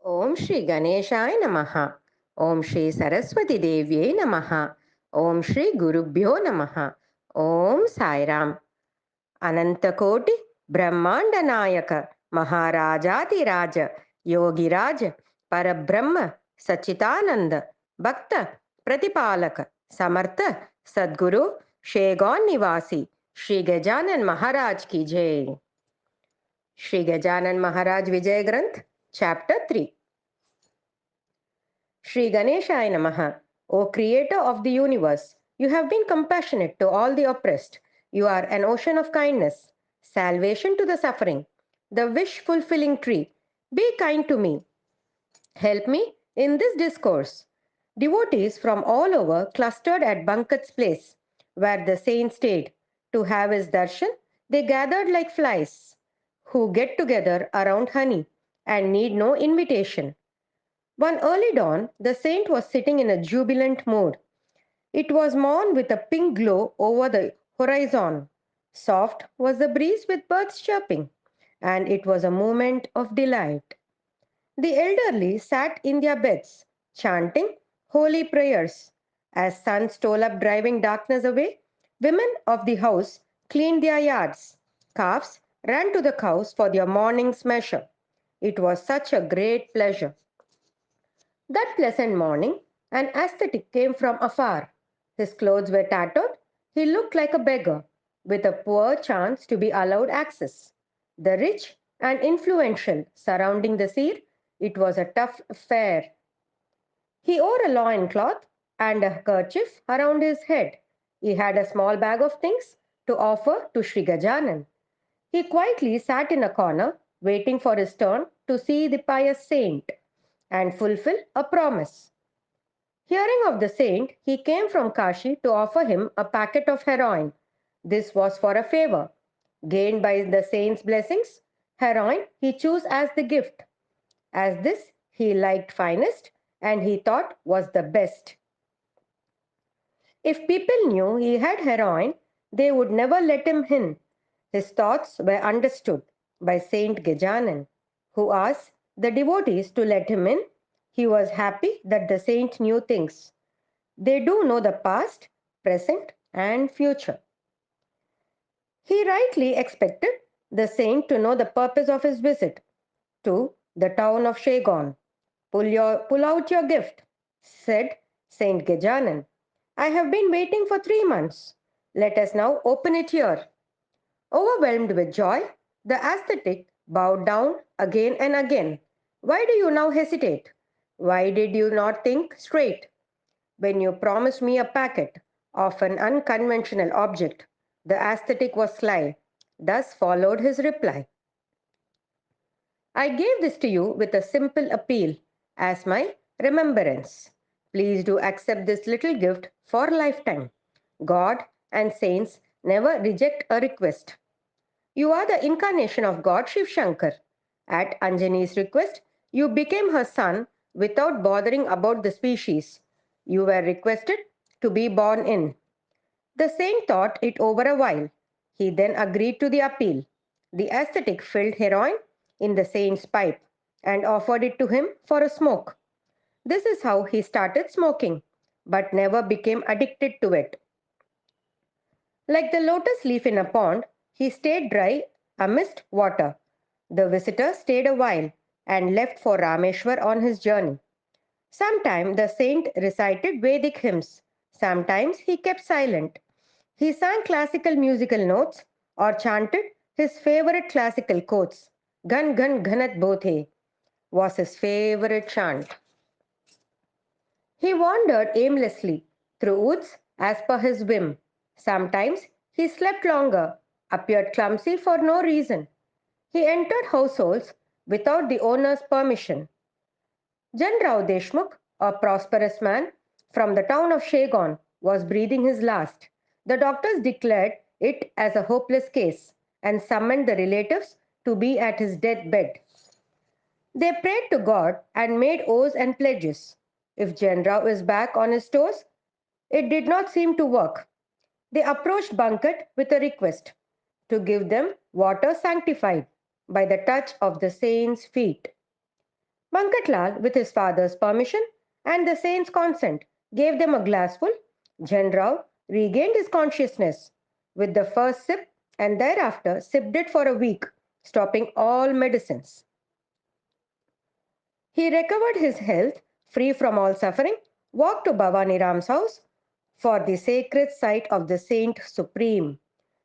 Om Shri Ganeshaya Namaha. Om Shri Saraswati Devyai Namaha. Om Shri Gurubhyo Namaha. Om Sai Ram. Anantakoti Brahmanda Nayaka Maharajati Raja Yogiraj Parabrahma Sachitananda Bhakta Pratipalaka Samartha Sadguru Shegon Nivasi Shri Gajanan Maharaj ki Jai. Shri Gajanan Maharaj Vijaya Granth Chapter 3. Shri Ganeshaya Namaha. O Creator of the universe, you have been compassionate to all the oppressed. You are an ocean of kindness, salvation to the suffering, the wish fulfilling tree. Be kind to me. Help me in this discourse. Devotees from all over clustered at Bankat's place, where the saint stayed. To have his darshan, they gathered like flies, who get together around honey and need no invitation. One early dawn, the saint was sitting in a jubilant mood. It was morn with a pink glow over the horizon. Soft was the breeze with birds chirping, and it was a moment of delight. The elderly sat in their beds, chanting holy prayers. As sun stole up, driving darkness away, women of the house cleaned their yards. Calves ran to the cows for their morning's measure. It was such a great pleasure. That pleasant morning, an ascetic came from afar. His clothes were tattered. He looked like a beggar, with a poor chance to be allowed access. The rich and influential surrounding the seer, it was a tough affair. He wore a loincloth and a kerchief around his head. He had a small bag of things to offer to Sri Gajanan. He quietly sat in a corner, waiting for his turn to see the pious saint and fulfill a promise. Hearing of the saint, he came from Kashi to offer him a packet of heroin. This was for a favor. Gained by the saint's blessings, heroin he chose as the gift, as this he liked finest and he thought was the best. If people knew he had heroin, they would never let him in. His thoughts were understood by Saint Gajanan, who asked the devotees to let him in. He was happy that the saint knew things. They do know the past, present, and future. He rightly expected the saint to know the purpose of his visit to the town of Shagon. Pull out your gift, said Saint Gajanan. I have been waiting for 3 months. Let us now open it here. Overwhelmed with joy, the ascetic bowed down again and again. Why do you now hesitate? Why did you not think straight? When you promised me a packet of an unconventional object, the ascetic was sly. Thus followed his reply. I gave this to you with a simple appeal as my remembrance. Please do accept this little gift for a lifetime. God and saints never reject a request. You are the incarnation of God Shiv Shankar. At Anjani's request, you became her son without bothering about the species. You were requested to be born in. The saint thought it over a while. He then agreed to the appeal. The ascetic filled heroin in the saint's pipe and offered it to him for a smoke. This is how he started smoking, but never became addicted to it. Like the lotus leaf in a pond, he stayed dry amidst water. The visitor stayed a while and left for Rameshwar on his journey. Sometimes the saint recited Vedic hymns. Sometimes he kept silent. He sang classical musical notes or chanted his favorite classical quotes. Gan Gan Ghanat Bothe was his favorite chant. He wandered aimlessly through woods as per his whim. Sometimes he slept longer, appeared clumsy for no reason. He entered households without the owner's permission. Janrao Deshmukh, a prosperous man from the town of Shagon, was breathing his last. The doctors declared it as a hopeless case and summoned the relatives to be at his deathbed. They prayed to God and made oaths and pledges. If Janrao is back on his toes, it did not seem to work. They approached Bankat with a request to give them water sanctified by the touch of the saint's feet. Bankatlal, with his father's permission and the saint's consent, gave them a glassful. Janrao regained his consciousness with the first sip and thereafter sipped it for a week, stopping all medicines. He recovered his health, free from all suffering, walked to Bhavani Ram's house for the sacred site of the Saint Supreme.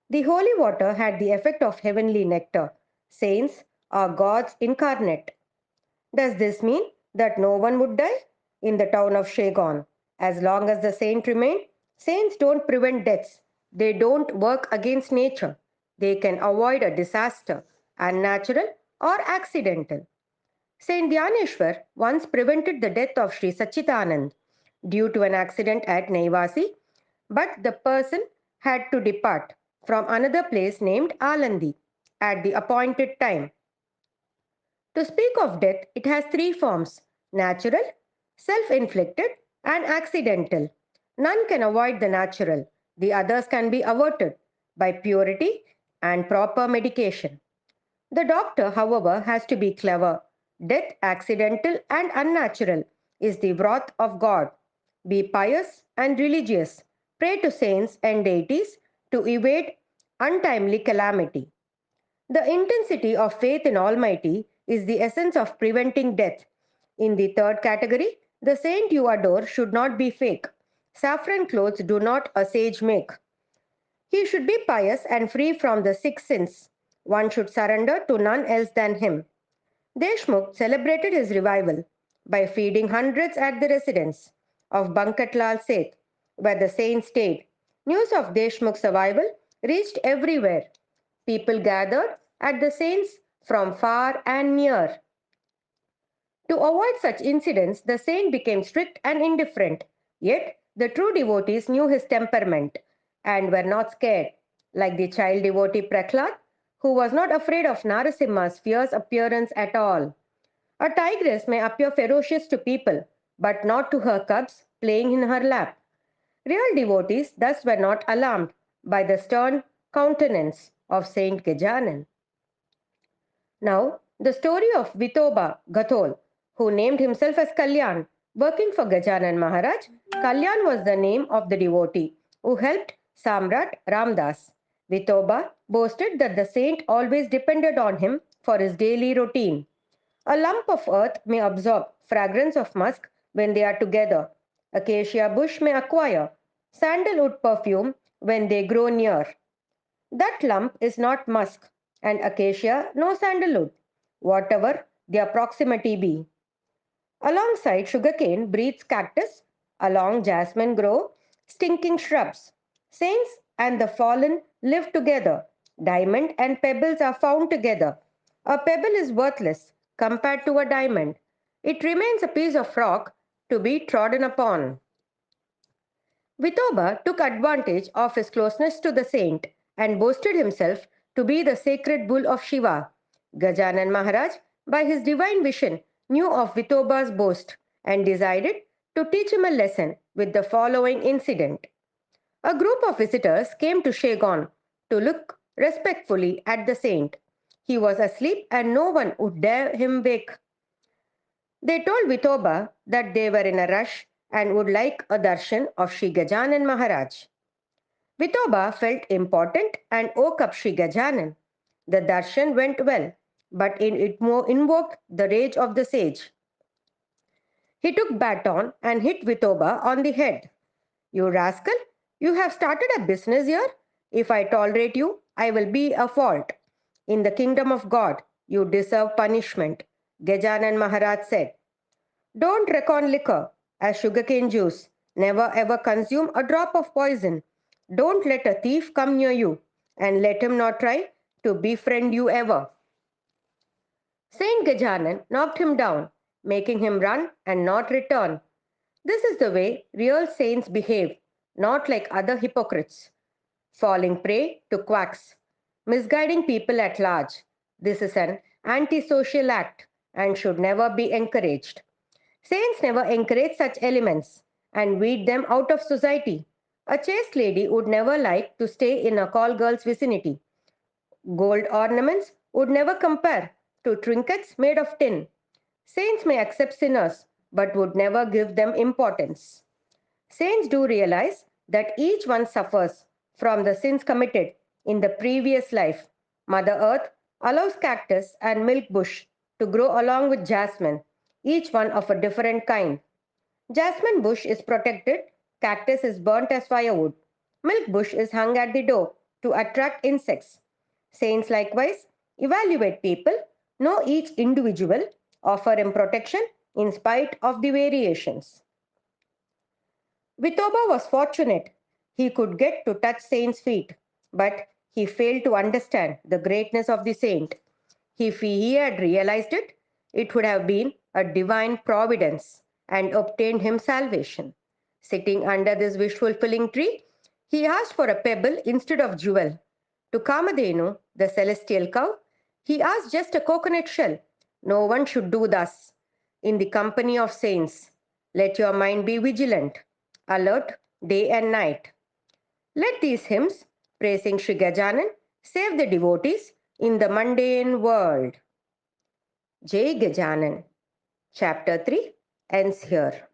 The holy water had the effect of heavenly nectar. Saints are gods incarnate. Does this mean that no one would die in the town of Shagon? As long as the saint remained, saints don't prevent deaths. They don't work against nature. They can avoid a disaster, unnatural or accidental. Saint Dhyaneshwar once prevented the death of Sri Sachidanand due to an accident at Naivasi, but the person had to depart from another place named Alandi at the appointed time. To speak of death, it has three forms: natural, self inflicted, and accidental. None can avoid the natural, the others can be averted by purity and proper medication. The doctor, however, has to be clever. Death, accidental and unnatural, is the wrath of God. Be pious and religious. Pray to saints and deities to evade untimely calamity. The intensity of faith in Almighty is the essence of preventing death. In the third category, the saint you adore should not be fake. Saffron clothes do not a sage make. He should be pious and free from the six sins. One should surrender to none else than him. Deshmukh celebrated his revival by feeding hundreds at the residence of Bankatlal Seth, where the saint stayed. News of Deshmukh's survival reached everywhere. People gathered at the saints from far and near. To avoid such incidents, the saint became strict and indifferent. Yet, the true devotees knew his temperament and were not scared, like the child devotee Prahlad, who was not afraid of Narasimha's fierce appearance at all. A tigress may appear ferocious to people, but not to her cubs playing in her lap. Real devotees thus were not alarmed by the stern countenance of Saint Gajanan. Now, the story of Vitoba Gathol, who named himself as Kalyan, working for Gajanan Maharaj. Kalyan was the name of the devotee who helped Samrat Ramdas. Vitoba boasted that the saint always depended on him for his daily routine. A lump of earth may absorb fragrance of musk when they are together. Acacia bush may acquire sandalwood perfume when they grow near. That lump is not musk, and acacia no sandalwood, whatever their proximity be. Alongside sugarcane breeds cactus, along jasmine grow stinking shrubs. Saints and the fallen live together. Diamond and pebbles are found together. A pebble is worthless compared to a diamond. It remains a piece of rock to be trodden upon. Vithoba took advantage of his closeness to the saint and boasted himself to be the sacred bull of Shiva. Gajanan Maharaj, by his divine vision, knew of Vithoba's boast and decided to teach him a lesson with the following incident. A group of visitors came to Shagon to look respectfully at the saint. He was asleep and no one would dare him wake. They told Vithoba that they were in a rush and would like a darshan of Sri Gajanan Maharaj. Vithoba felt important and woke up Sri Gajanan. The darshan went well, but it invoked the rage of the sage. He took baton and hit Vithoba on the head. You rascal, you have started a business here. If I tolerate you, I will be a fault. In the kingdom of God, you deserve punishment, Gajanan Maharaj said. Don't reckon liquor as sugarcane juice. Never ever consume a drop of poison. Don't let a thief come near you, and let him not try to befriend you ever. Saint Gajanan knocked him down, making him run and not return. This is the way real saints behave, not like other hypocrites, falling prey to quacks, misguiding people at large. This is an antisocial act and should never be encouraged. Saints never encourage such elements and weed them out of society. A chaste lady would never like to stay in a call girl's vicinity. Gold ornaments would never compare to trinkets made of tin. Saints may accept sinners, but would never give them importance. Saints do realize that each one suffers from the sins committed in the previous life. Mother Earth allows cactus and milk bush to grow along with jasmine, each one of a different kind. Jasmine bush is protected, cactus is burnt as firewood. Milk bush is hung at the door to attract insects. Saints likewise evaluate people, know each individual, offer him protection in spite of the variations. Vithoba was fortunate. He could get to touch Saint's feet, but he failed to understand the greatness of the saint. If he had realized it, it would have been a divine providence and obtained him salvation. Sitting under this wish-fulfilling tree, he asked for a pebble instead of jewel. To Kamadhenu, the celestial cow, he asked just a coconut shell. No one should do thus. In the company of saints, let your mind be vigilant, alert day and night. Let these hymns, praising Sri Gajanan, save the devotees in the mundane world. Jai Gajanan. Chapter 3 ends here.